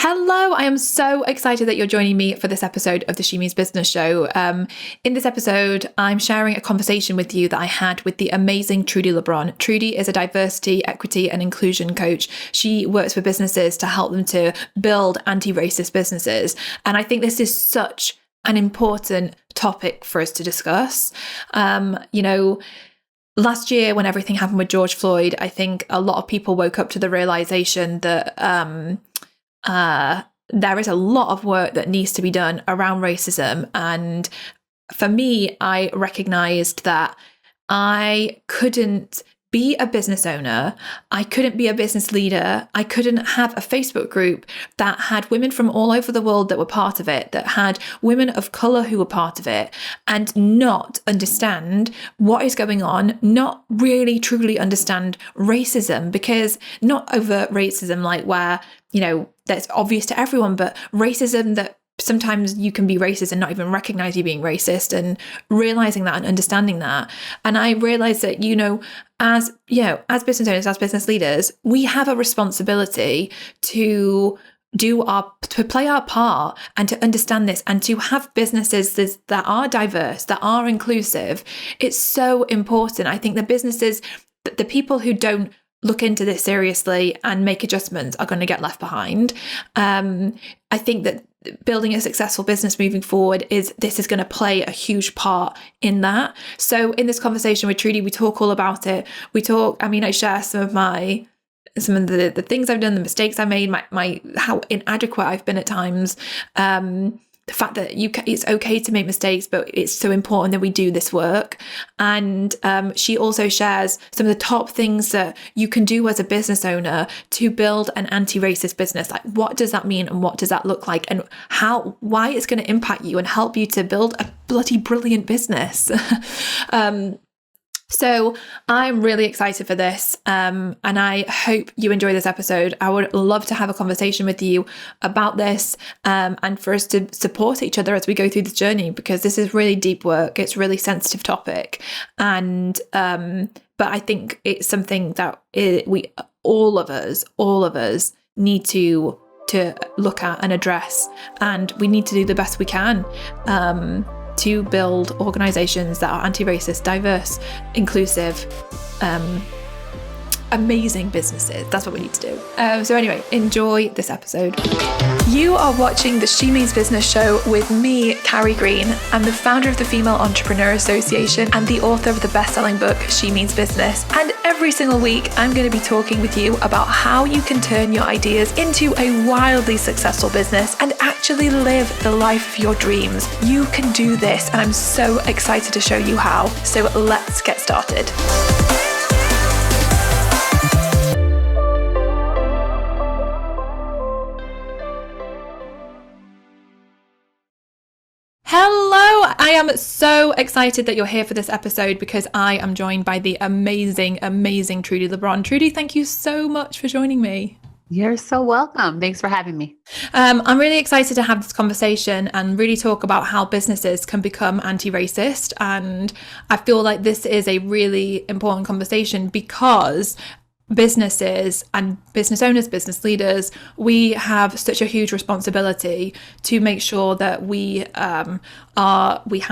Hello, I am so excited that you're joining me for this episode of the She Means Business Show. In this episode, I'm sharing a conversation with you that I had with the amazing Trudi Lebron. Trudi is a diversity, equity, and inclusion coach. She works with businesses to help them to build anti-racist businesses. And I think this is such an important topic for us to discuss. Last year, when everything happened with George Floyd, I think a lot of people woke up to the realization that there is a lot of work that needs to be done around racism. And for me, I recognized that I couldn't be a business owner. I couldn't be a business leader. I couldn't have a Facebook group that had women from all over the world that were part of it, that had women of color who were part of it, and not understand what is going on, not really truly understand racism, because not overt racism like where, that's obvious to everyone, but racism that sometimes you can be racist and not even recognize you being racist, and realizing that and understanding that. And I realized that, as business owners, as business leaders, we have a responsibility to play our part and to understand this and to have businesses that are diverse, that are inclusive. It's so important. I think the people who don't look into this seriously and make adjustments are going to get left behind. I think that building a successful business moving forward is going to play a huge part in that. So in this conversation with Trudi, we talk all about it. I share some of the things I've done, the mistakes I made, my how inadequate I've been at times. The fact that it's okay to make mistakes, but it's so important that we do this work. And she also shares some of the top things that you can do as a business owner to build an anti-racist business. Like, what does that mean and what does that look like, and why it's going to impact you and help you to build a bloody brilliant business. So I'm really excited for this, and I hope you enjoy this episode. I would love to have a conversation with you about this, and for us to support each other as we go through this journey, because this is really deep work. It's a really sensitive topic, and but I think it's something that we all of us need to look at and address, and we need to do the best we can to build organizations that are anti-racist, diverse, inclusive, amazing businesses. That's what we need to do. So anyway, enjoy this episode. You are watching the She Means Business Show with me, Carrie Green. I'm the founder of the Female Entrepreneur Association and the author of the best-selling book, She Means Business. And every single week, I'm going to be talking with you about how you can turn your ideas into a wildly successful business and actually live the life of your dreams. You can do this, and I'm so excited to show you how. So let's get started. Hello, I am so excited that you're here for this episode because I am joined by the amazing Trudi Lebron. Trudi, thank you so much for joining me. You're so welcome. Thanks for having me. I'm really excited to have this conversation and really talk about how businesses can become anti-racist. And I feel like this is a really important conversation because businesses and business owners, business leaders, we have such a huge responsibility to make sure that we have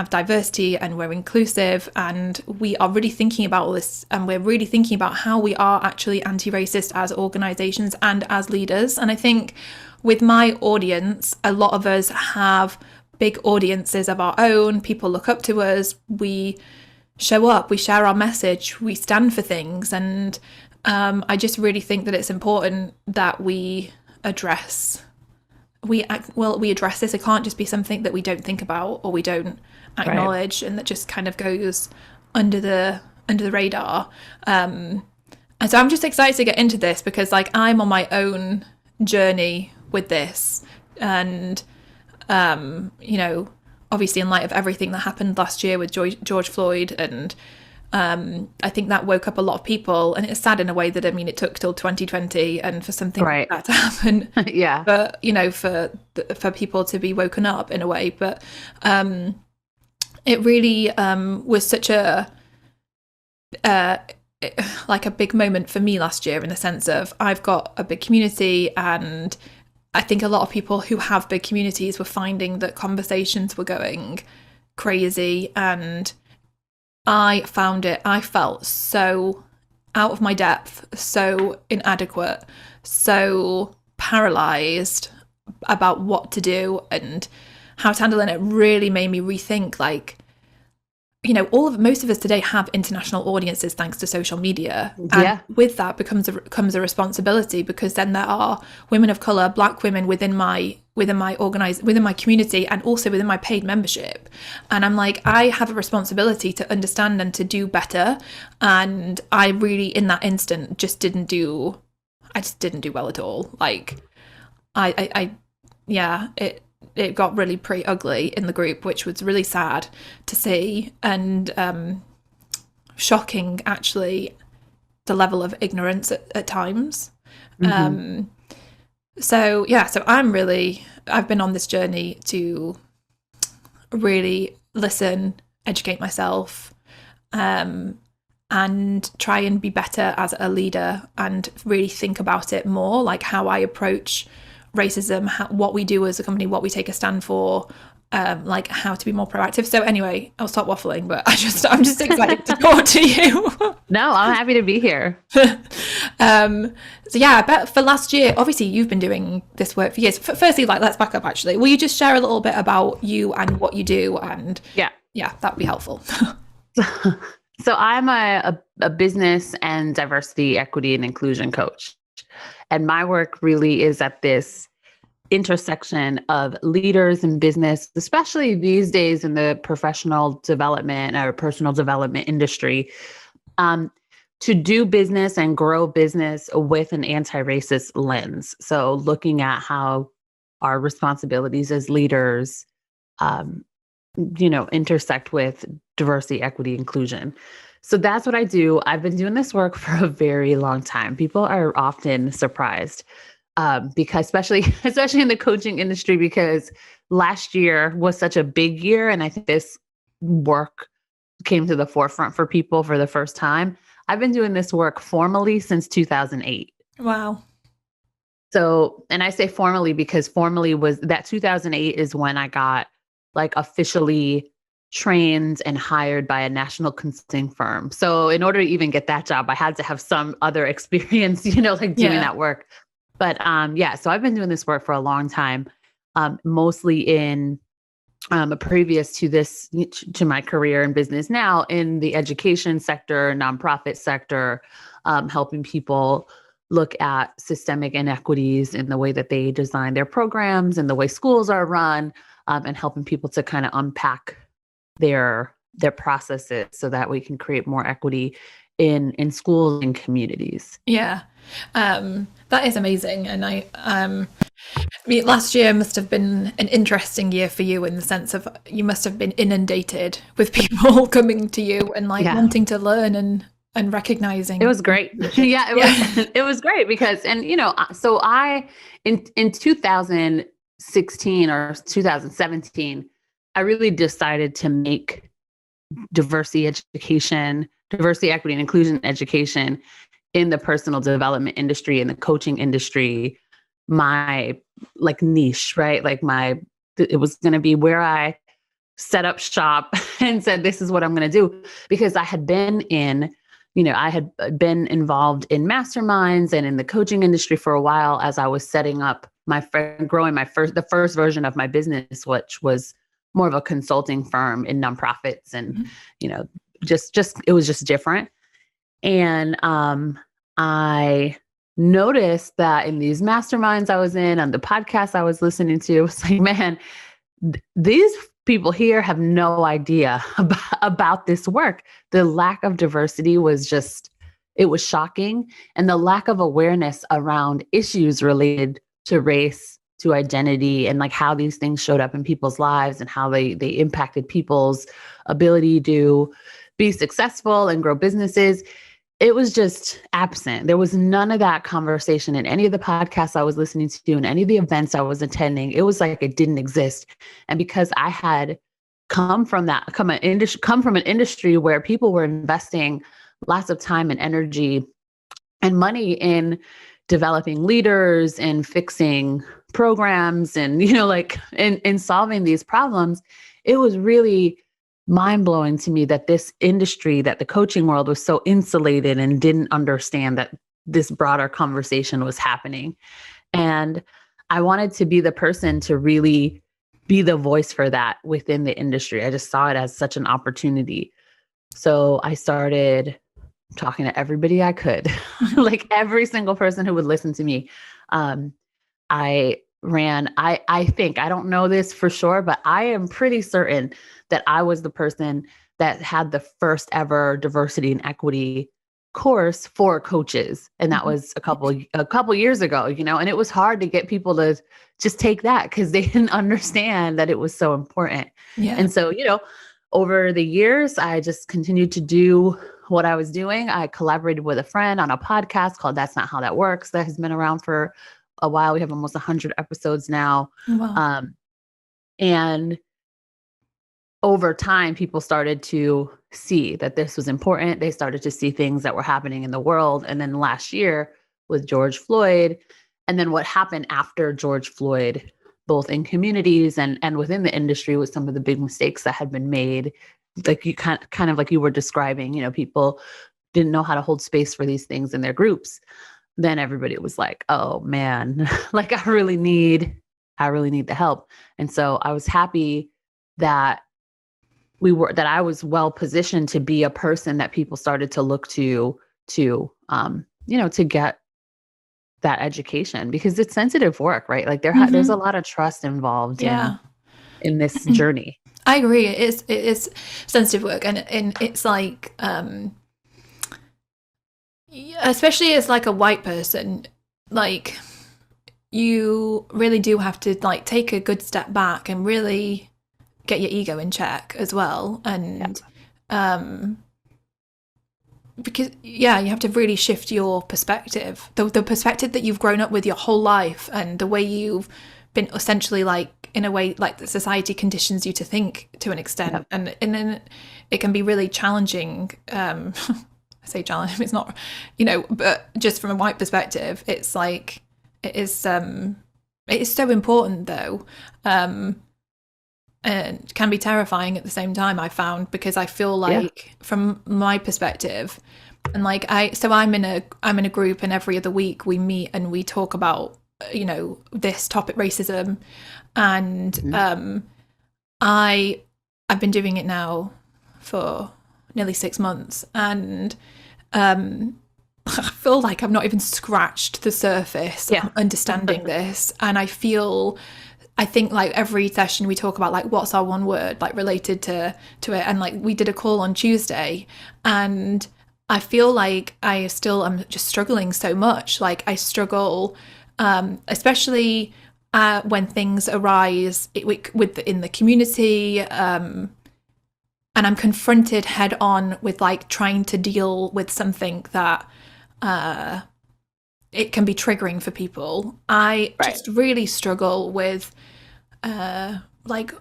diversity and we're inclusive, and we are really thinking about all this, and we're really thinking about how we are actually anti-racist as organizations and as leaders. And I think with my audience, a lot of us have big audiences of our own. People look up to us, we show up, we share our message, we stand for things, and I just really think that it's important that we address this. It can't just be something that we don't think about or we don't acknowledge, right, and that just kind of goes under the radar. And so I'm just excited to get into this because, like, I'm on my own journey with this, and obviously in light of everything that happened last year with George Floyd, and I think that woke up a lot of people, and it's sad in a way that, it took till 2020 and for something like that to happen. Yeah. But, for people to be woken up in a way. But it really was such a big moment for me last year, in the sense of I've got a big community, and I think a lot of people who have big communities were finding that conversations were going crazy, and I felt so out of my depth, so inadequate, so paralyzed about what to do and how to handle it. And it really made me rethink, like, most of us today have international audiences thanks to social media. And with that comes a responsibility, because then there are women of color, Black women within my community, and also within my paid membership. And I'm like, I have a responsibility to understand and to do better. And I really, in that instant, just didn't do well at all. Like, it got really pretty ugly in the group, which was really sad to see, and shocking, actually, the level of ignorance at times. So I've been on this journey to really listen, educate myself, and try and be better as a leader, and really think about it more, like how I approach racism, what we do as a company, what we take a stand for, like how to be more proactive. So anyway, I'll stop waffling, but I'm just excited to talk to you. No, I'm happy to be here. So yeah, I bet for last year, obviously you've been doing this work for years. Firstly, like, let's back up actually. Will you just share a little bit about you and what you do? And yeah, that would be helpful. So I'm a business and diversity, equity, and inclusion coach. And my work really is at this intersection of leaders in business, especially these days in the professional development or personal development industry, to do business and grow business with an anti-racist lens. So looking at how our responsibilities as leaders, intersect with diversity, equity, inclusion. So that's what I do. I've been doing this work for a very long time. People are often surprised because especially in the coaching industry, because last year was such a big year. And I think this work came to the forefront for people for the first time. I've been doing this work formally since 2008. Wow. So, and I say formally because formally was that 2008 is when I got like officially trained and hired by a national consulting firm. So in order to even get that job, I had to have some other experience, doing that work. But so I've been doing this work for a long time, mostly in previous to this, to my career in business now, in the education sector, nonprofit sector, helping people look at systemic inequities in the way that they design their programs and the way schools are run, and helping people to kind of unpack their processes so that we can create more equity in schools and communities. Yeah. That is amazing. And I mean, last year must have been an interesting year for you, in the sense of you must have been inundated with people coming to you and wanting to learn and recognizing. It was great. It was great because, so I, in 2016 or 2017, I really decided to make diversity, equity, and inclusion education in the personal development industry, in the coaching industry, my niche, right? It was going to be where I set up shop and said, this is what I'm going to do. Because I had been involved in masterminds and in the coaching industry for a while, as I was setting up growing the first version of my business, which was more of a consulting firm in nonprofits. And, it was just different. And I noticed that in these masterminds I was in, on the podcast I was listening to, it was like, man, these people here have no idea about this work. The lack of diversity was it was shocking. And the lack of awareness around issues related to race, to identity, and how these things showed up in people's lives and how they impacted people's ability to be successful and grow businesses. It was just absent. There was none of that conversation in any of the podcasts I was listening to, in any of the events I was attending. It was like it didn't exist. And because I had come from an industry where people were investing lots of time and energy and money in developing leaders and fixing programs and, like in solving these problems, it was really mind blowing to me that this industry, that the coaching world was so insulated and didn't understand that this broader conversation was happening. And I wanted to be the person to really be the voice for that within the industry. I just saw it as such an opportunity. So I started talking to everybody I could, like every single person who would listen to me. I think, I don't know this for sure, but I am pretty certain that I was the person that had the first ever diversity and equity course for coaches. And that was a couple years ago, and it was hard to get people to just take that because they didn't understand that it was so important. Yeah. And so, over the years, I just continued to do what I was doing. I collaborated with a friend on a podcast called That's Not How That Works. That has been around for a while. We have almost 100 episodes now. Wow. And over time, people started to see that this was important. They started to see things that were happening in the world. And then last year with George Floyd, and then what happened after George Floyd, both in communities and within the industry, was some of the big mistakes that had been made. Like you kind of like you were describing, people didn't know how to hold space for these things in their groups. Then everybody was like, oh man, like I really need the help. And so I was happy that I was well positioned to be a person that people started to look to get that education, because it's sensitive work, right? Like there's a lot of trust involved in this journey. I agree. It is sensitive work, and it's like, especially as like a white person, like you really do have to like take a good step back and really get your ego in check as well. And because you have to really shift your perspective, the perspective that you've grown up with your whole life, and the way you've been essentially like, in a way, like the society conditions you to think to an extent. And then it can be really challenging. I say challenging, it's not, but just from a white perspective, it's like, it is so important though. And can be terrifying at the same time, I found, because I feel like from my perspective, and like I'm in a group, and every other week we meet and we talk about this topic, racism, and I've been doing it now for nearly 6 months, and I feel like I've not even scratched the surface of understanding this. And I think like every session we talk about like what's our one word like related to it, and like we did a call on Tuesday, and I feel like I still am just struggling so much. Like I struggle, especially when things arise in the community, and I'm confronted head on with like trying to deal with something that it can be triggering for people. I just really struggle with like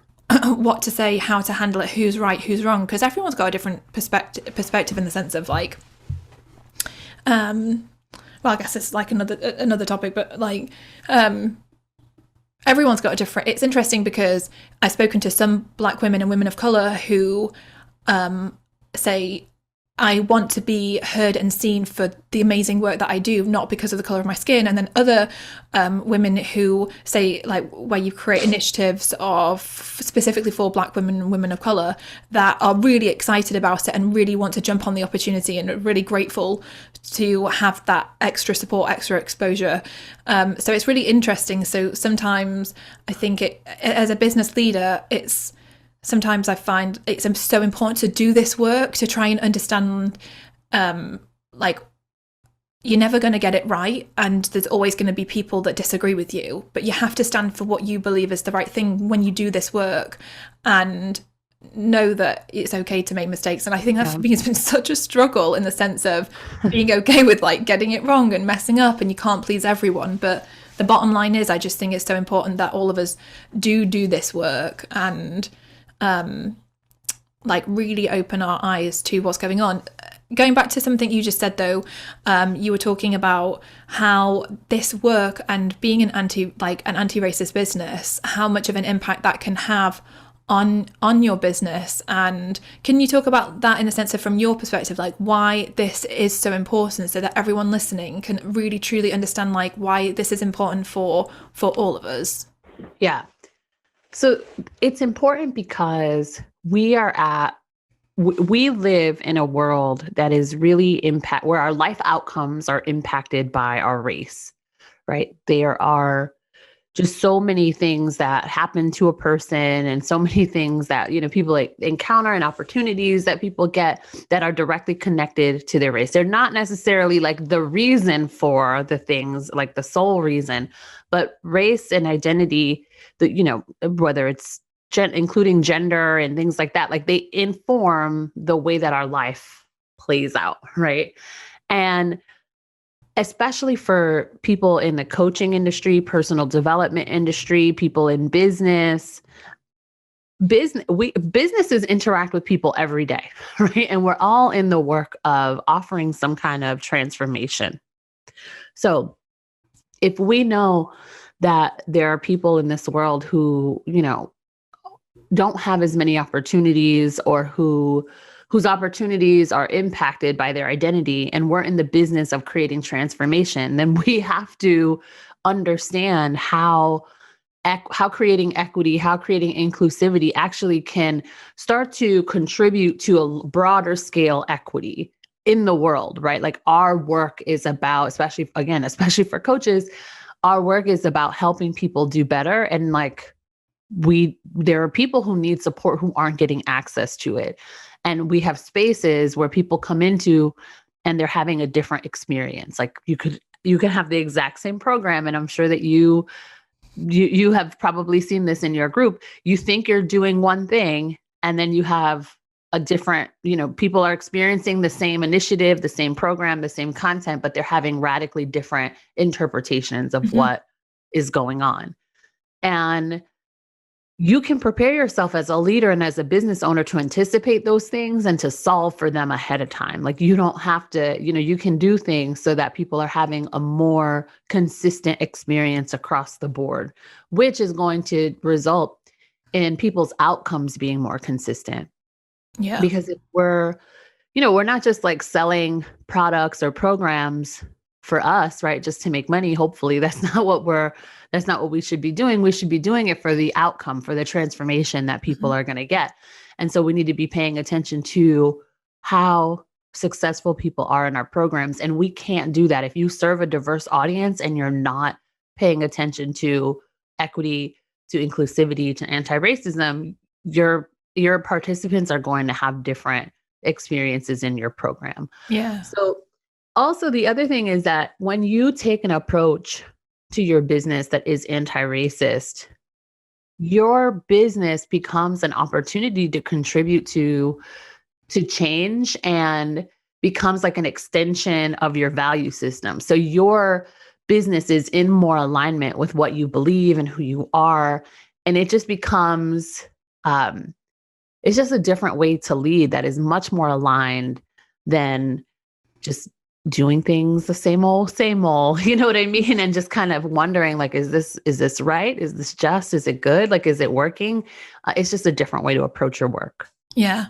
what to say, how to handle it, who's right, who's wrong, because everyone's got a different perspective in the sense of like, well, I guess it's like another topic, but like everyone's got a different. It's interesting because I've spoken to some Black women and women of color who say, I want to be heard and seen for the amazing work that I do, not because of the color of my skin. And then other women who say, like, where you create initiatives specifically for Black women and women of color that are really excited about it and really want to jump on the opportunity and are really grateful to have that extra support, extra exposure. So it's really interesting. So sometimes I think as a business leader, sometimes I find it's so important to do this work to try and understand, like, you're never going to get it right. And there's always going to be people that disagree with you, but you have to stand for what you believe is the right thing when you do this work, and know that it's okay to make mistakes. And I think that for me has been such a struggle, in the sense of being okay with like getting it wrong and messing up, and you can't please everyone. But the bottom line is, I just think it's so important that all of us do this work and like really open our eyes to what's going on. Going back to something you just said, though, you were talking about how this work and being an anti-racist business, how much of an impact that can have on your business. And can you talk about that in the sense of, from your perspective, like why this is so important, so that everyone listening can really truly understand like why this is important for all of us? Yeah. So it's important because we live in a world that is really where our life outcomes are impacted by our race, right? There are just so many things that happen to a person, and so many things that, people like encounter, and opportunities that people get that are directly connected to their race. They're not necessarily like the reason for the things, like the sole reason, but race and identity, whether it's including gender and things like that, like they inform the way that our life plays out, right? And especially for people in the coaching industry, personal development industry, people in businesses interact with people every day, right? And we're all in the work of offering some kind of transformation. So if we know that there are people in this world who, don't have as many opportunities, or whose opportunities are impacted by their identity, and we're in the business of creating transformation, then we have to understand how creating equity, how creating inclusivity actually can start to contribute to a broader scale equity in the world, right? Like our work is about, especially for coaches, our work is about helping people do better. And like there are people who need support who aren't getting access to it. And we have spaces where people come into and they're having a different experience. Like you can have the exact same program. And I'm sure that you have probably seen this in your group. You think you're doing one thing, and then you have a different, people are experiencing the same initiative, the same program, the same content, but they're having radically different interpretations of what is going on. And you can prepare yourself as a leader and as a business owner to anticipate those things and to solve for them ahead of time. Like you don't have to, you can do things so that people are having a more consistent experience across the board, which is going to result in people's outcomes being more consistent. Yeah. Because if we're not just like selling products or programs for us, right, just to make money. Hopefully that's not what we should be doing. We should be doing it for the outcome, for the transformation that people are going to get. And so we need to be paying attention to how successful people are in our programs. And we can't do that if you serve a diverse audience and you're not paying attention to equity, to inclusivity, to anti-racism. Your participants are going to have different experiences in your program. Yeah. So also, the other thing is that when you take an approach to your business that is anti-racist, your business becomes an opportunity to contribute to change, and becomes like an extension of your value system. So your business is in more alignment with what you believe and who you are. And it just becomes, it's just a different way to lead that is much more aligned than just doing things the same old, you know what I mean? And just kind of wondering, like, is this right? Is this just, is it good? Like, is it working? It's just a different way to approach your work. Yeah.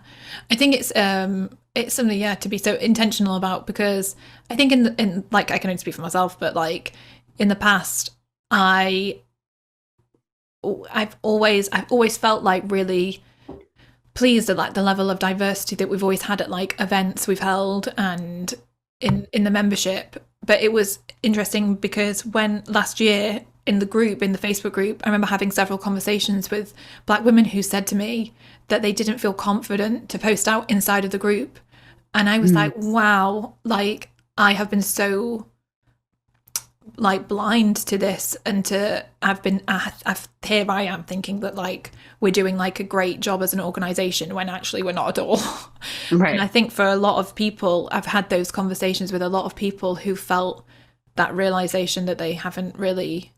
I think it's something, to be so intentional about, because I think in like, I can only speak for myself, but like in the past, I've always felt like really pleased at like the level of diversity that we've always had at like events we've held and in the membership. But it was interesting because when last year in the Facebook group, I remember having several conversations with Black women who said to me that they didn't feel confident to post out inside of the group. And I was like, wow, like I have been so like blind to this, and here I am thinking that like we're doing like a great job as an organization when actually we're not at all. Right. And I think for a lot of people, I've had those conversations with a lot of people who felt that realization that they haven't really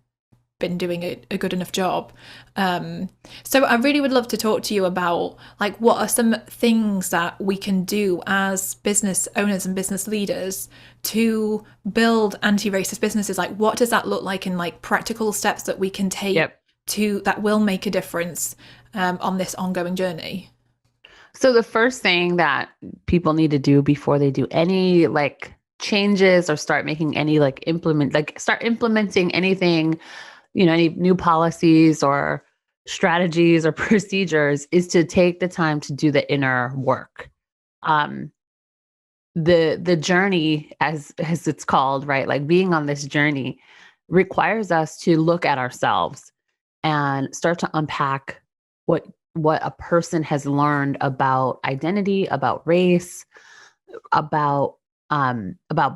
been doing a good enough job. So I really would love to talk to you about like what are some things that we can do as business owners and business leaders to build anti-racist businesses. Like what does that look like in like practical steps that we can take Yep. to that will make a difference on this ongoing journey? So the first thing that people need to do before they do any like changes or start making any like start implementing anything, any new policies or strategies or procedures is to take the time to do the inner work. Um, the journey, as it's called, right? Like being on this journey requires us to look at ourselves and start to unpack what a person has learned about identity, about race, about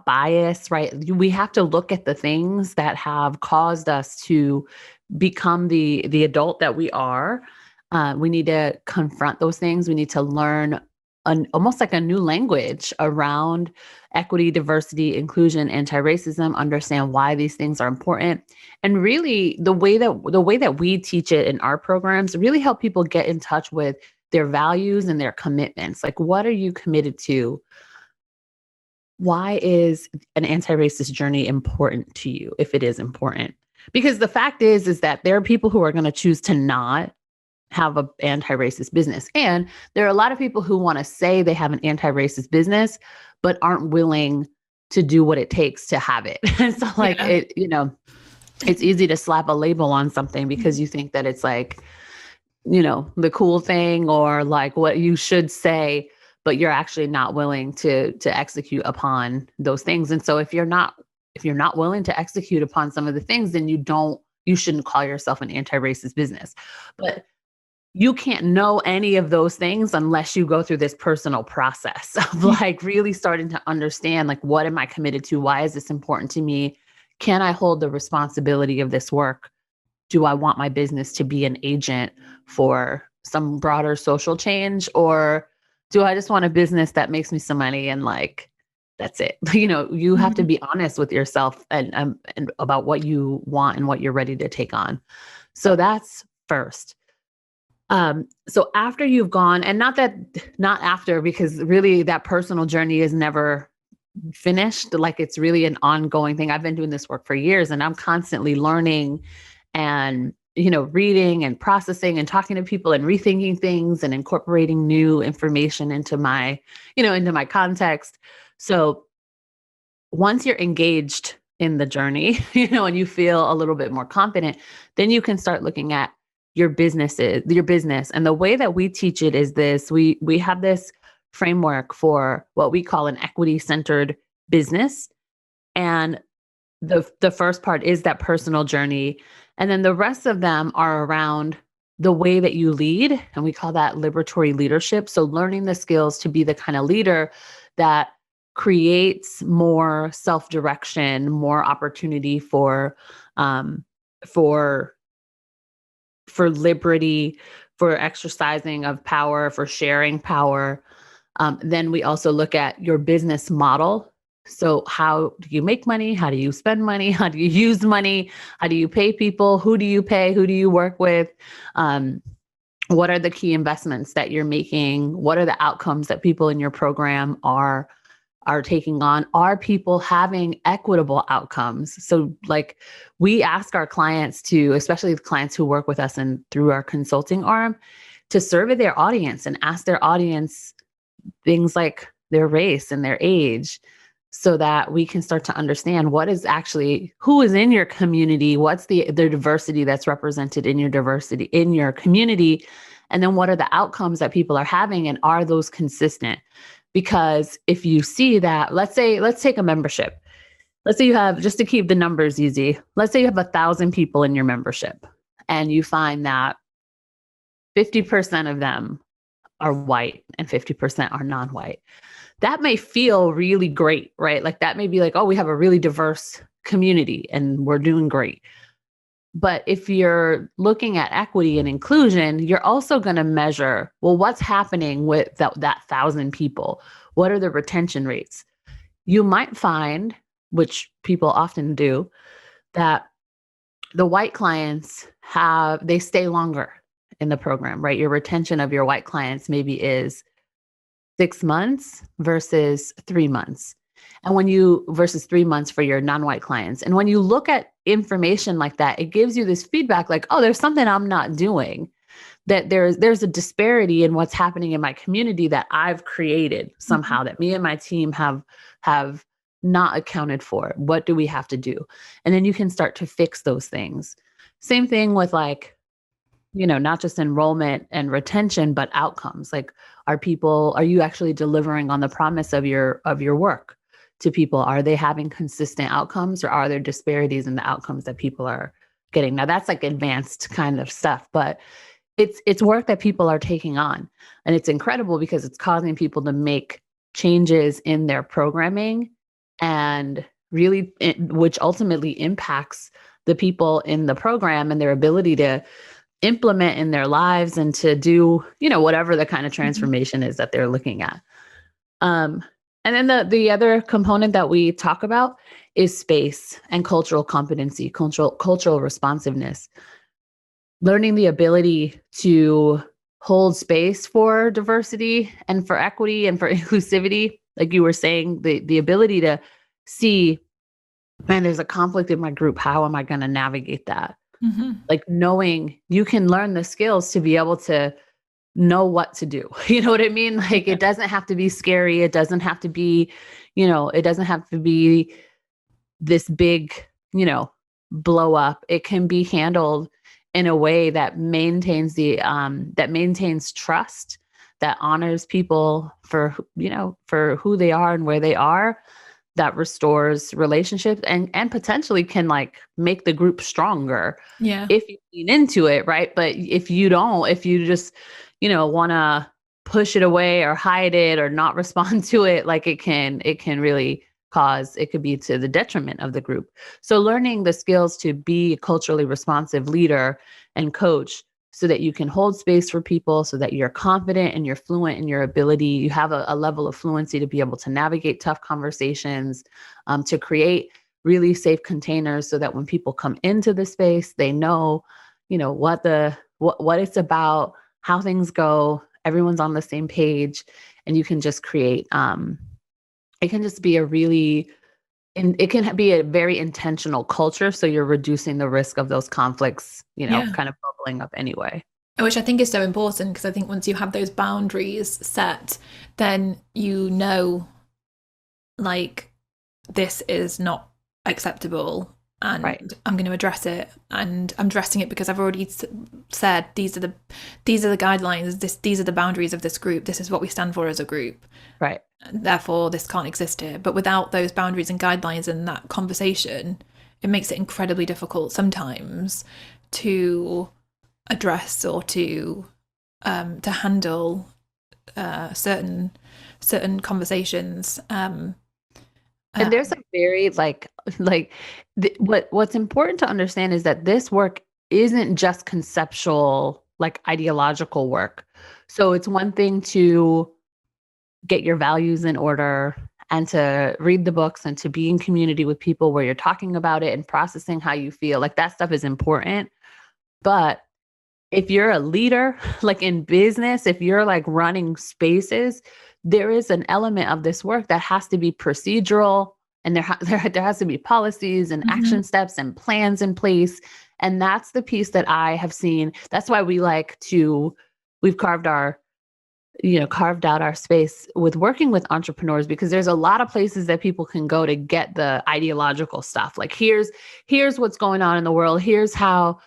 bias, right? We have to look at the things that have caused us to become the adult that we are. We need to confront those things. We need to learn almost like a new language around equity, diversity, inclusion, anti-racism, understand why these things are important. And really the way that we teach it in our programs really help people get in touch with their values and their commitments. Like, what are you committed to? Why is an anti-racist journey important to you, if it is important? Because the fact is that there are people who are going to choose to not have an anti-racist business. And there are a lot of people who want to say they have an anti-racist business, but aren't willing to do what it takes to have it. And so like it's easy to slap a label on something because you think that it's like, the cool thing or like what you should say, but you're actually not willing to execute upon those things. And so if you're not willing to execute upon some of the things, then you shouldn't call yourself an anti-racist business. But you can't know any of those things unless you go through this personal process of like really starting to understand, like, what am I committed to? Why is this important to me? Can I hold the responsibility of this work? Do I want my business to be an agent for some broader social change? Or do I just want a business that makes me some money and like, that's it? You have to be honest with yourself and about what you want and what you're ready to take on. So that's first. So after you've gone, and not after, because really that personal journey is never finished. Like it's really an ongoing thing. I've been doing this work for years and I'm constantly learning and, reading and processing and talking to people and rethinking things and incorporating new information into my context. So once you're engaged in the journey, and you feel a little bit more confident, then you can start looking at your business. And the way that we teach it is this: we have this framework for what we call an equity-centered business. And the first part is that personal journey. And then the rest of them are around the way that you lead. And we call that liberatory leadership. So learning the skills to be the kind of leader that creates more self-direction, more opportunity for liberty, for exercising of power, for sharing power. Then we also look at your business model. So how do you make money? How do you spend money? How do you use money? How do you pay people? Who do you pay? Who do you work with? What are the key investments that you're making? What are the outcomes that people in your program are taking on? Are people having equitable outcomes? So like we ask our clients to, especially the clients who work with us and through our consulting arm, to survey their audience and ask their audience things like their race and their age, so that we can start to understand who is in your community, what's the diversity that's represented in your community, and then what are the outcomes that people are having, and are those consistent? Because if you see that, let's take a membership. Let's say you have, just to keep the numbers easy, let's say you have 1,000 people in your membership and you find that 50% of them are white and 50% are non-white. That may feel really great, right? Like that may be like, oh, we have a really diverse community and we're doing great. But if you're looking at equity and inclusion, you're also going to measure, well, what's happening with that 1,000 people? What are the retention rates? You might find, which people often do, that the white clients they stay longer in the program, right? Your retention of your white clients maybe is 6 months versus 3 months. And versus 3 months for your non-white clients. And when you look at information like that, it gives you this feedback like, oh, there's something I'm not doing, that there's a disparity in what's happening in my community that I've created somehow, that me and my team have not accounted for. What do we have to do? And then you can start to fix those things. Same thing with like, not just enrollment and retention, but outcomes. Like, are you actually delivering on the promise of your work to people? Are they having consistent outcomes, or are there disparities in the outcomes that people are getting? Now that's like advanced kind of stuff, but it's work that people are taking on. And it's incredible because it's causing people to make changes in their programming, and really, which ultimately impacts the people in the program and their ability to implement in their lives and to do, whatever the kind of transformation is that they're looking at. And then the other component that we talk about is space and cultural competency, cultural responsiveness. Learning the ability to hold space for diversity and for equity and for inclusivity. Like you were saying, the ability to see, man, there's a conflict in my group. How am I going to navigate that? Like knowing you can learn the skills to be able to know what to do. You know what I mean? Like it doesn't have to be scary. It doesn't have to be, it doesn't have to be this big, blow up. It can be handled in a way that maintains trust, that honors people for who they are and where they are, that restores relationships and potentially can like make the group stronger. Yeah. If you lean into it, right? But if you just, want to push it away or hide it or not respond to it, like it can really it could be to the detriment of the group. So learning the skills to be a culturally responsive leader and coach, so that you can hold space for people, so that you're confident and you're fluent in your ability. You have a level of fluency to be able to navigate tough conversations, to create really safe containers so that when people come into the space, they know, what it's about, how things go, everyone's on the same page, and you can just create, it can just be it can be a very intentional culture. So you're reducing the risk of those conflicts, kind of bubbling up anyway. Which I think is so important, because I think once you have those boundaries set, then like, this is not acceptable, and right. I'm going to address it, and I'm addressing it because I've already said these are the guidelines, these are the boundaries of this group, this is what we stand for as a group. Right. Therefore, this can't exist here. But without those boundaries and guidelines and that conversation, it makes it incredibly difficult sometimes to address or to handle certain conversations. And there's a very what's important to understand is that this work isn't just conceptual, like ideological work. So it's one thing to get your values in order and to read the books and to be in community with people where you're talking about it and processing how you feel. Like that stuff is important. But if you're a leader, like in business, if you're like running spaces, there is an element of this work that has to be procedural, and there has to be policies and action steps and plans in place. And that's the piece that I have seen. That's why we've carved out our space with working with entrepreneurs, because there's a lot of places that people can go to get the ideological stuff. Like here's what's going on in the world. Here's how,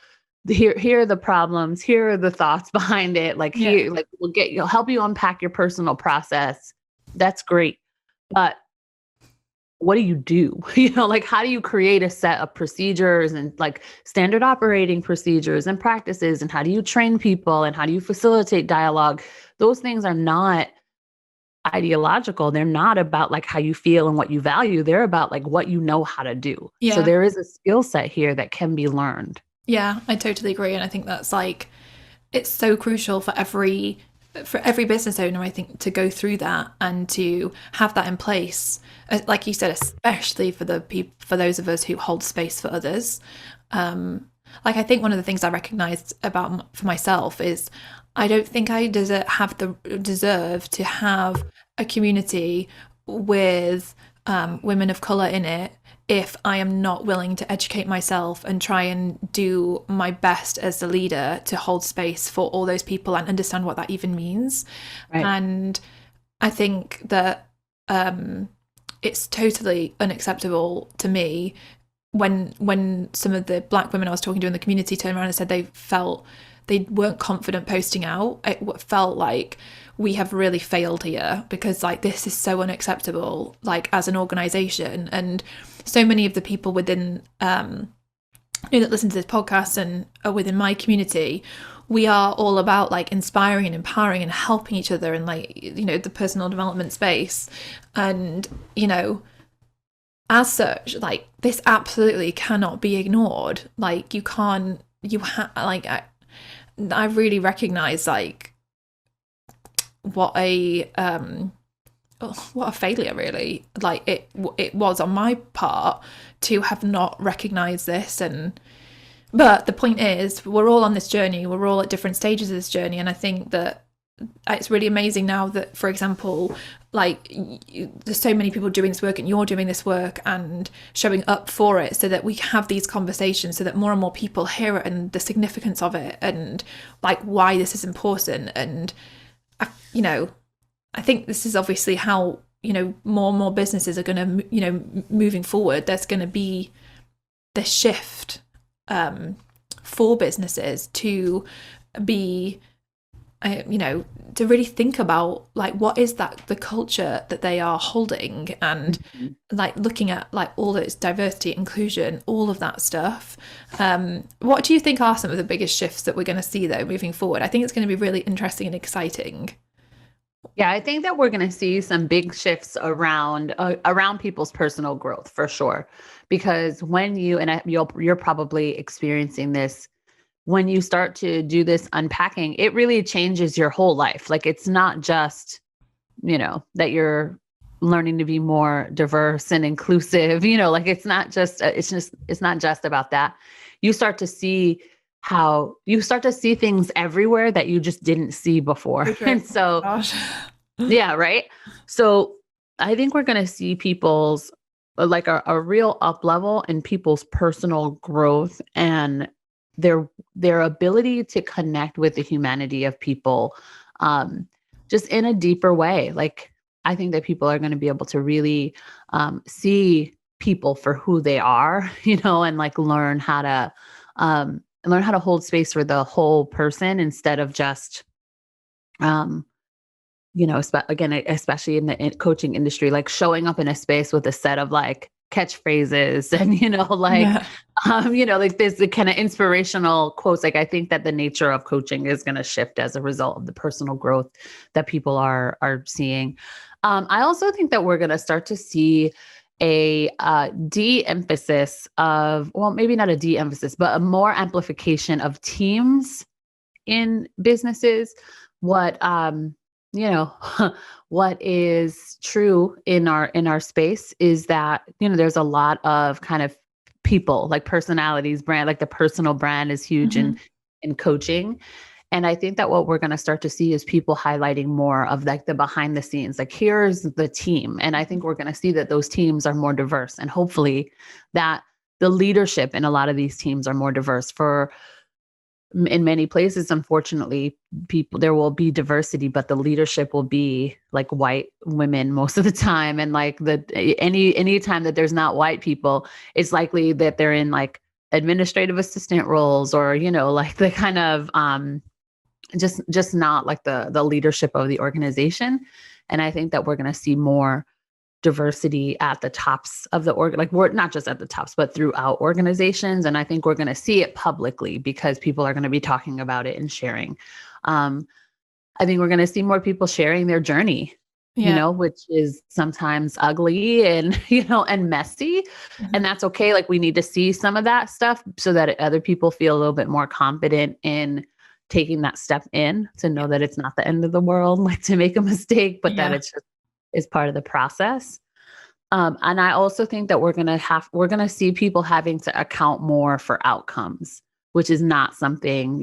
here are the problems. Here are the thoughts behind it. Like here, like we'll help you unpack your personal process. That's great. But what do you do? Like how do you create a set of procedures and like standard operating procedures and practices? And how do you train people? And how do you facilitate dialogue? Those things are not ideological. They're not about like how you feel and what you value. They're about like what you know how to do. Yeah. So there is a skill set here that can be learned. Yeah, I totally agree. And I think that's like, it's so crucial for every business owner, I think, to go through that and to have that in place. Like you said, especially for those of us who hold space for others. like, I think one of the things I recognized for myself is I don't think I deserve to have a community with women of color in it if I am not willing to educate myself and try and do my best as the leader to hold space for all those people and understand what that even means. Right. And I think that it's totally unacceptable to me when some of the Black women I was talking to in the community turned around and said they weren't confident posting out. It felt like we have really failed here, because like this is so unacceptable, like as an organization. And so many of the people within that listen to this podcast and are within my community, we are all about like inspiring and empowering and helping each other in like, the personal development space. And as such, like, this absolutely cannot be ignored. Like, I really recognize like what a failure, really, like it was on my part to have not recognized this. But the point is, we're all on this journey, we're all at different stages of this journey, and I think that it's really amazing now that, for example, like, there's so many people doing this work and you're doing this work and showing up for it, so that we have these conversations, so that more and more people hear it and the significance of it and like why this is important. And I think this is obviously how more and more businesses are going to moving forward. There's going to be this shift for businesses to be to really think about like what is that the culture that they are holding, and like looking at like all this diversity, inclusion, all of that stuff. What do you think are some of the biggest shifts that we're going to see though moving forward? I think it's going to be really interesting and exciting. Yeah, I think that we're going to see some big shifts around people's personal growth for sure, because when you're probably experiencing this, when you start to do this unpacking, it really changes your whole life. Like, it's not just, that you're learning to be more diverse and inclusive, like it's not just about that. You start to see things everywhere that you just didn't see before. And so, yeah, right. So I think we're going to see people's like a real up level in people's personal growth and their ability to connect with the humanity of people, just in a deeper way. Like, I think that people are going to be able to really see people for who they are, and like learn how to hold space for the whole person instead of just, especially in the coaching industry, like showing up in a space with a set of like catchphrases and, like this kind of inspirational quotes. Like, I think that the nature of coaching is going to shift as a result of the personal growth that people are seeing. I also think that we're going to start to see a de-emphasis of, well, maybe not a de-emphasis, but a more amplification of teams in businesses. What what is true in our space is that, there's a lot of kind of people, like personalities, brand, like the personal brand is huge in coaching. And I think that what we're going to start to see is people highlighting more of like the behind the scenes, like here's the team. And I think we're going to see that those teams are more diverse, and hopefully that the leadership in a lot of these teams are more diverse. In many places, unfortunately, there will be diversity, but the leadership will be like white women most of the time. And like any time that there's not white people, it's likely that they're in like administrative assistant roles, or, like the kind of just not like the leadership of the organization. And I think that we're going to see more diversity at the tops of the like we're not just at the tops, but throughout organizations. And I think we're going to see it publicly because people are going to be talking about it and sharing. I think we're going to see more people sharing their journey, which is sometimes ugly and, and messy. And that's okay. Like, we need to see some of that stuff so that other people feel a little bit more confident in taking that step in, to know that it's not the end of the world, like to make a mistake, but that it's just is part of the process. And I also think that we're going to see people having to account more for outcomes. which is not something,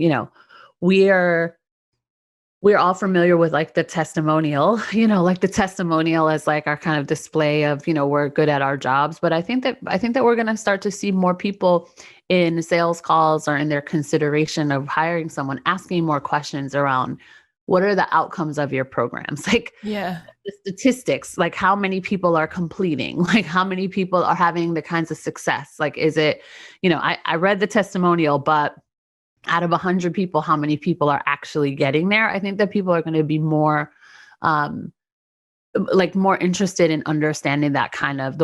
we're all familiar with like the testimonial, like the testimonial as like our kind of display of, we're good at our jobs. But I think that we're going to start to see more people in sales calls or in their consideration of hiring someone asking more questions around what are the outcomes of your programs? Like Yeah. the statistics, like how many people are completing, like how many people are having the kinds of success? Like, is it, I read the testimonial, but out of 100 people, how many people are actually getting there? I think that people are going to be more, more interested in understanding that kind of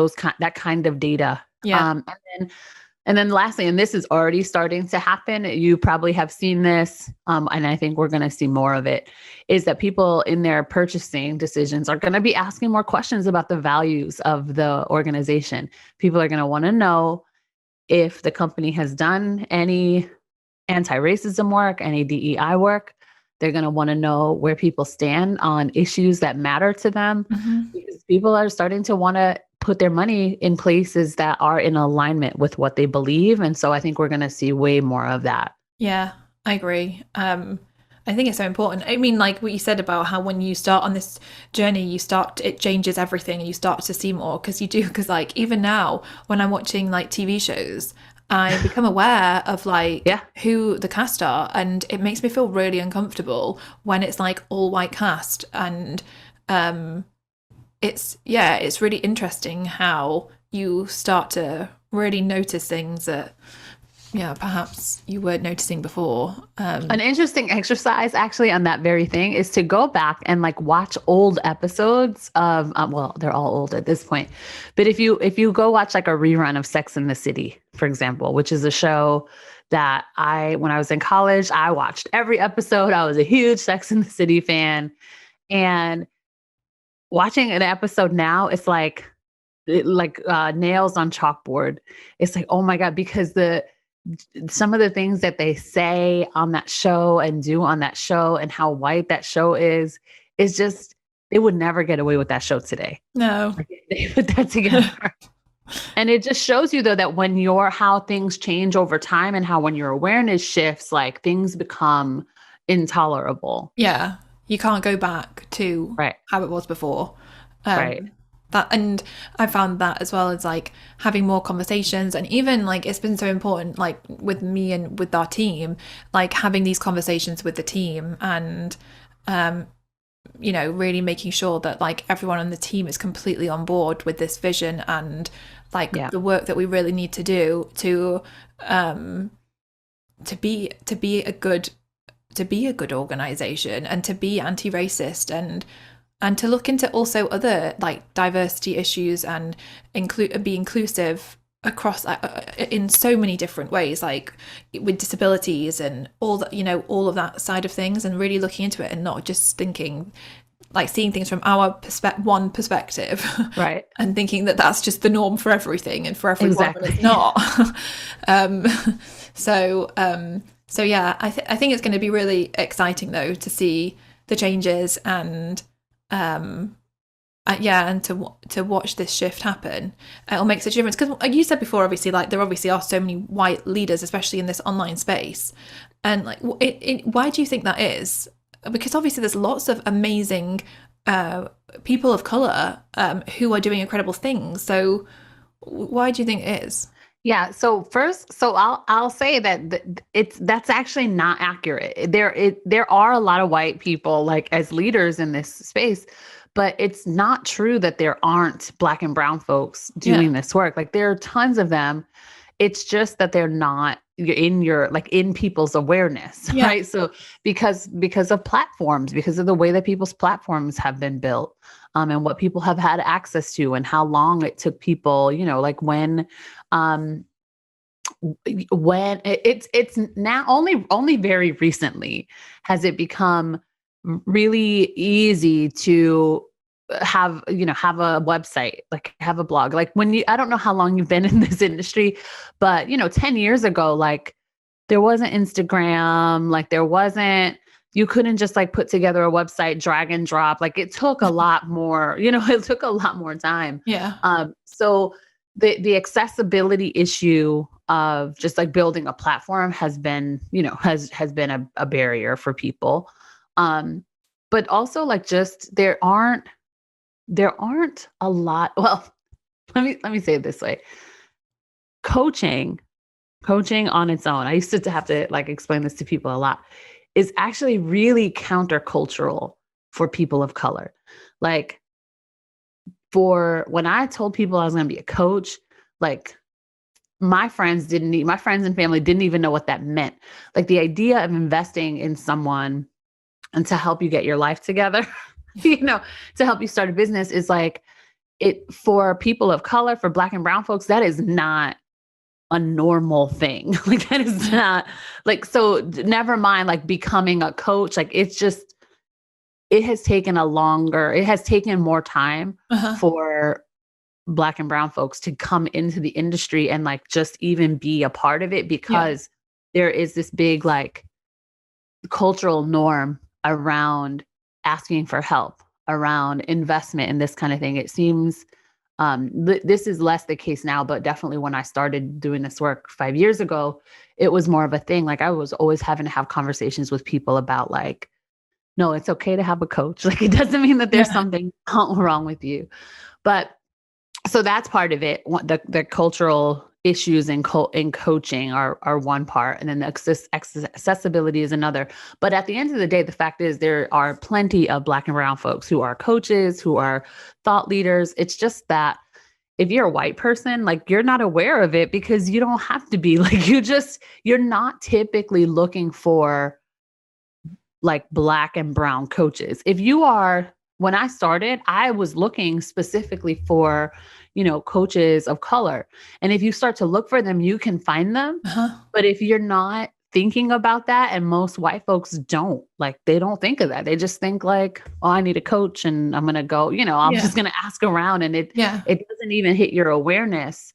data. Yeah. And then lastly, and this is already starting to happen, you probably have seen this, and I think we're going to see more of it, is that people in their purchasing decisions are going to be asking more questions about the values of the organization. People are going to want to know if the company has done any anti-racism work, any DEI work. They're going to want to know where people stand on issues that matter to them, because people are starting to want to put their money in places that are in alignment with what they believe. And so I think we're going to see way more of that. Yeah, I agree. I think it's so important. I mean, like what you said about how when you start on this journey, it changes everything and you start to see more, because you do. Because like even now when I'm watching like TV shows, I become aware of like who the cast are, and it makes me feel really uncomfortable when it's like all white cast. And it's really interesting how you start to really notice things that perhaps you weren't noticing before. An interesting exercise actually on that very thing is to go back and like watch old episodes of, well, they're all old at this point, but if you go watch like a rerun of Sex and the City, for example, which is a show that when I was in college, I watched every episode. I was a huge Sex and the City fan, and watching an episode now, it's like nails on chalkboard. It's like, oh my God, because some of the things that they say on that show and do on that show and how white that show is just, they would never get away with that show today. No. They put that together. And it just shows you though, that how things change over time and how when your awareness shifts, like things become intolerable. Yeah. You can't go back to how it was before. Right. And I found that as well as like having more conversations, and even like it's been so important like with me and with our team, like having these conversations with the team and really making sure that like everyone on the team is completely on board with this vision and like the work that we really need to do to be a good organization and to be anti-racist and to look into also other like diversity issues and be inclusive across in so many different ways, like with disabilities and all that, all of that side of things, and really looking into it and not just thinking like seeing things from our perspective, right? And thinking that that's just the norm for everything and for everyone, but it's not. So yeah, I think it's going to be really exciting though to see the changes and and to watch this shift happen. It'll make such a difference because, like you said before, obviously, like there obviously are so many white leaders, especially in this online space. And like, why do you think that is? Because obviously, there's lots of amazing people of color who are doing incredible things. So, why do you think it is? Yeah. So first, I'll say that that's actually not accurate. There are a lot of white people like as leaders in this space, but it's not true that there aren't Black and brown folks doing this work. Like there are tons of them. It's just that they're not in people's awareness, right? So because of platforms, because of the way that people's platforms have been built, and what people have had access to, and how long it took people, like when it's now only very recently has it become really easy to have a website, like have a blog. Like I don't know how long you've been in this industry, but 10 years ago, like there wasn't Instagram, like you couldn't just like put together a website, drag and drop. Like it took a lot more, it took a lot more time. Yeah. So the accessibility issue of just like building a platform has been, has been a barrier for people. But also like just there aren't a lot. Well, let me say it this way. Coaching on its own, I used to have to like explain this to people a lot, is actually really countercultural for people of color. Like for when I told people I was going to be a coach, like my friends and family didn't even know what that meant. Like the idea of investing in someone and to help you get your life together, to help you start a business is like it for people of color, for Black and brown folks, that is not a normal thing. Like that is not like, so never mind like becoming a coach. Like it's just, it has taken more time for Black and brown folks to come into the industry and like just even be a part of it, because there is this big like cultural norm around asking for help, around investment and this kind of thing. It seems this is less the case now, but definitely when I started doing this work 5 years ago, it was more of a thing. Like I was always having to have conversations with people about like, no, it's okay to have a coach. Like it doesn't mean that there's something wrong with you. But so that's part of it. The cultural issues in coaching are one part, and then the accessibility is another. But at the end of the day, the fact is there are plenty of Black and brown folks who are coaches, who are thought leaders. It's just that if you're a white person, like you're not aware of it because you don't have to be. Like you're not typically looking for like Black and brown coaches. If you are, when I started, I was looking specifically for, coaches of color. And if you start to look for them, you can find them. But if you're not thinking about that, and most white folks don't, like, they don't think of that. They just think like, oh, I need a coach and I'm going to go, I'm just going to ask around. And it doesn't even hit your awareness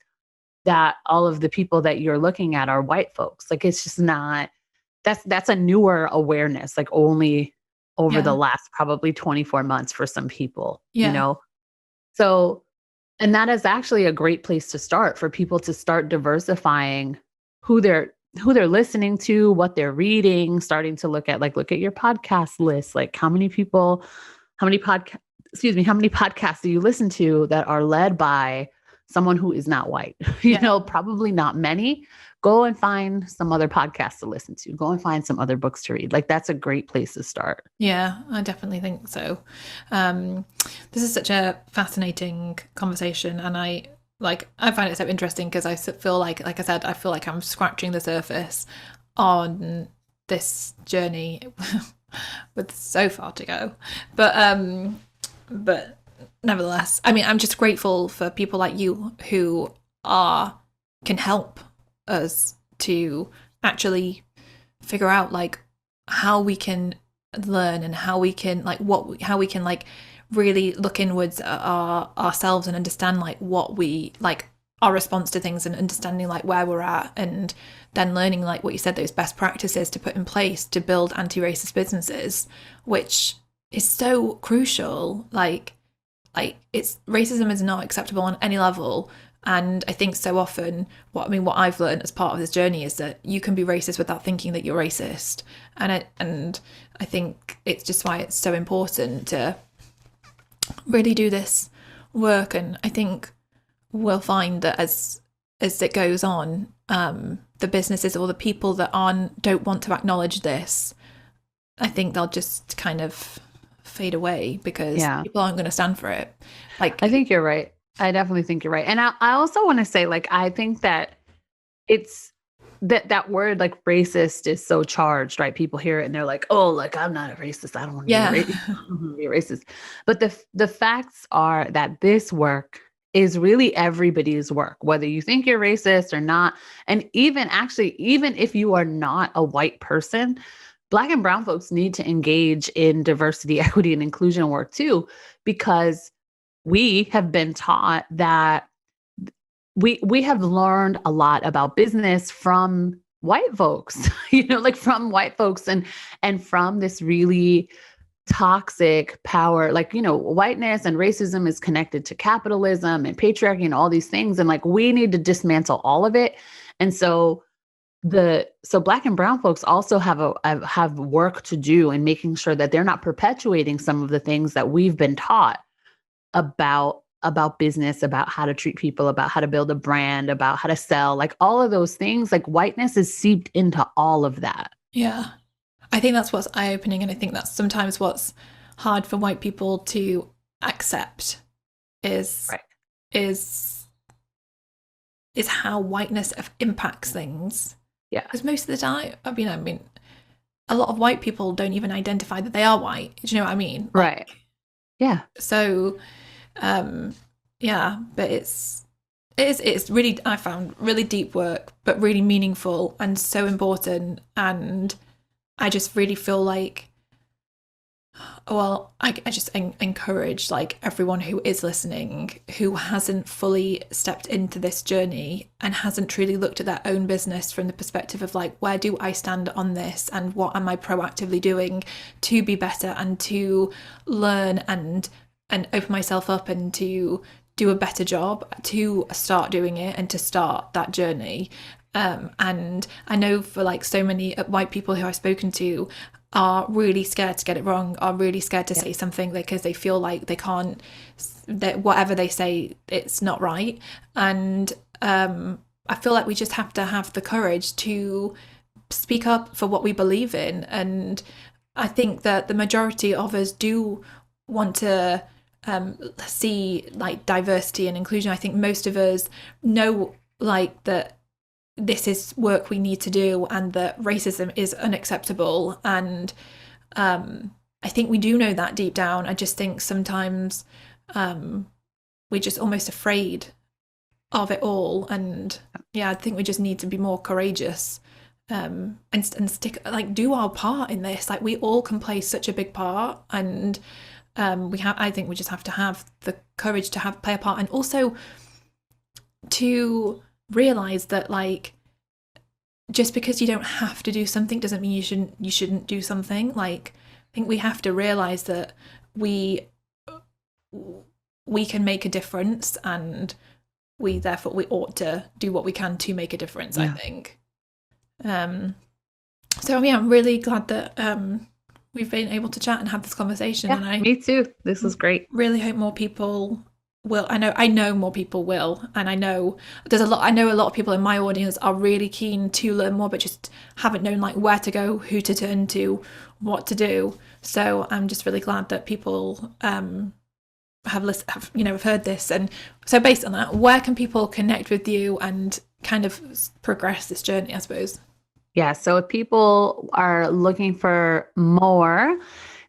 that all of the people that you're looking at are white folks. Like, it's just not, that's a newer awareness, like only over the last probably 24 months for some people, So, and that is actually a great place to start for people to start diversifying who they're listening to, what they're reading, starting to look at your podcast list, like how many podcasts do you listen to that are led by someone who is not white? Probably not many. Go and find some other podcasts to listen to. Go and find some other books to read. Like that's a great place to start. Yeah, I definitely think so. This is such a fascinating conversation, and I find it so interesting because I feel like I said, I feel like I'm scratching the surface on this journey with so far to go. But nevertheless, I mean, I'm just grateful for people like you who can help us to actually figure out like how we can learn and how we can really look inwards at ourselves and understand like what we like, our response to things, and understanding like where we're at, and then learning like what you said, those best practices to put in place to build anti-racist businesses, which is so crucial. Like it's, racism is not acceptable on any level. And I think so often what I've learned as part of this journey is that you can be racist without thinking that you're racist. And I think it's just why it's so important to really do this work. And I think we'll find that as it goes on, the businesses or the people that don't want to acknowledge this, I think they'll just kind of fade away because people aren't going to stand for it. Like, I think you're right. I definitely think you're right. And I also want to say, like, I think that it's that word like racist is so charged, right? People hear it and they're like, oh, like I'm not a racist. I don't want to be racist. But the facts are that this work is really everybody's work, whether you think you're racist or not. And even if you are not a white person, Black and brown folks need to engage in diversity, equity, and inclusion work too, because we have been taught that we have learned a lot about business from white folks, like from white folks and from this really toxic power, like, whiteness and racism is connected to capitalism and patriarchy and all these things. And like, we need to dismantle all of it And so Black and brown folks also have work to do in making sure that they're not perpetuating some of the things that we've been taught about business, about how to treat people, about how to build a brand, about how to sell, like all of those things. Like whiteness is seeped into all of that. Yeah. I think that's what's eye-opening, and I think that's sometimes what's hard for white people to accept is how whiteness impacts things. Yeah. Because most of the time, I mean, a lot of white people don't even identify that they are white. Do you know what I mean? Right. Yeah. So, yeah, but it's really, I found really deep work, but really meaningful and so important. And I just really feel like, well, I just encourage like everyone who is listening, who hasn't fully stepped into this journey and hasn't truly looked at their own business from the perspective of like, where do I stand on this and what am I proactively doing to be better and to learn and open myself up and to do a better job, to start doing it and to start that journey. And I know for like so many white people who I've spoken to are really scared to get it wrong, are really scared to say something because they feel like they can't, that whatever they say, it's not right. And I feel like we just have to have the courage to speak up for what we believe in. And I think that the majority of us do want to see like diversity and inclusion. I think most of us know like that this is work we need to do and that racism is unacceptable. And I think we do know that deep down. I just think sometimes we're just almost afraid of it all. And yeah, I think we just need to be more courageous and stick, like, do our part in this. Like, we all can play such a big part, and I think we just have to have the courage to play a part, and also to realize that, like, just because you don't have to do something doesn't mean you shouldn't do something. Like, I think we have to realize that we can make a difference, and we ought to do what we can to make a difference. Yeah. I think. So yeah, I'm really glad that we've been able to chat and have this conversation. Yeah, and me too. This was great. Really hope more people will. I know more people will, and I know a lot of people in my audience are really keen to learn more, but just haven't known like where to go, who to turn to, what to do. So I'm just really glad that people have heard this. And so based on that, where can people connect with you and kind of progress this journey, I suppose? Yeah. So if people are looking for more,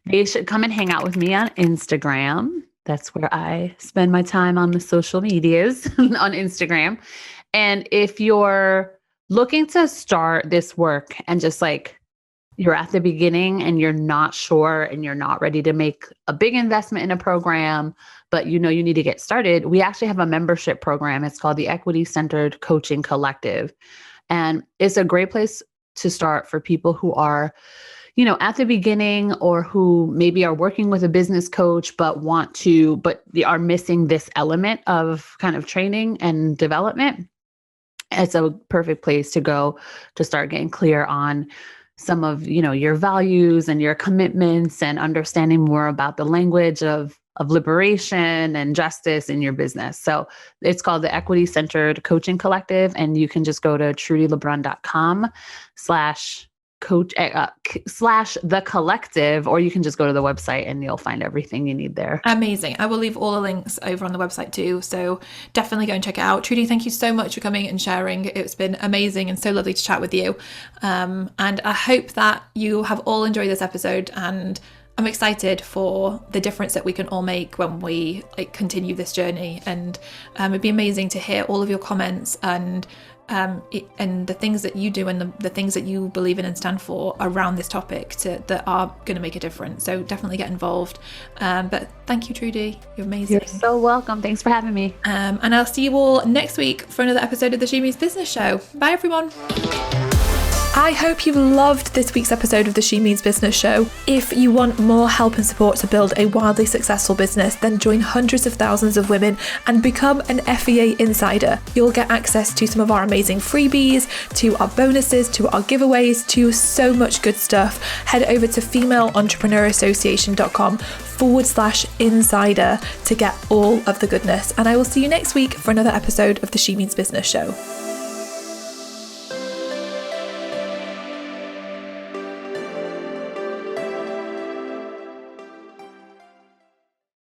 they should come and hang out with me on Instagram. That's where I spend my time on the social medias on Instagram. And if you're looking to start this work and just like you're at the beginning and you're not sure and you're not ready to make a big investment in a program, but you need to get started, we actually have a membership program. It's called the Equity Centered Coaching Collective. And it's a great place to start for people who are, at the beginning, or who maybe are working with a business coach, but they are missing this element of kind of training and development. It's a perfect place to go to start getting clear on some of, your values and your commitments, and understanding more about the language of liberation and justice in your business. So it's called the Equity Centered Coaching Collective. And you can just go to trudilebron.com/the collective, or you can just go to the website and you'll find everything you need there. Amazing. I will leave all the links over on the website too. So definitely go and check it out. Trudi, thank you so much for coming and sharing. It's been amazing and so lovely to chat with you. And I hope that you have all enjoyed this episode, and I'm excited for the difference that we can all make when we continue this journey. And it'd be amazing to hear all of your comments and the things that you do and the things that you believe in and stand for around this topic that are going to make a difference. So definitely get involved. But thank you, Trudi. You're amazing. You're so welcome. Thanks for having me. And I'll see you all next week for another episode of the She Means Business Show. Bye, everyone. I hope you loved this week's episode of the She Means Business Show. If you want more help and support to build a wildly successful business, then join hundreds of thousands of women and become an FEA insider. You'll get access to some of our amazing freebies, to our bonuses, to our giveaways, to so much good stuff. Head over to femaleentrepreneurassociation.com/insider to get all of the goodness. And I will see you next week for another episode of the She Means Business Show.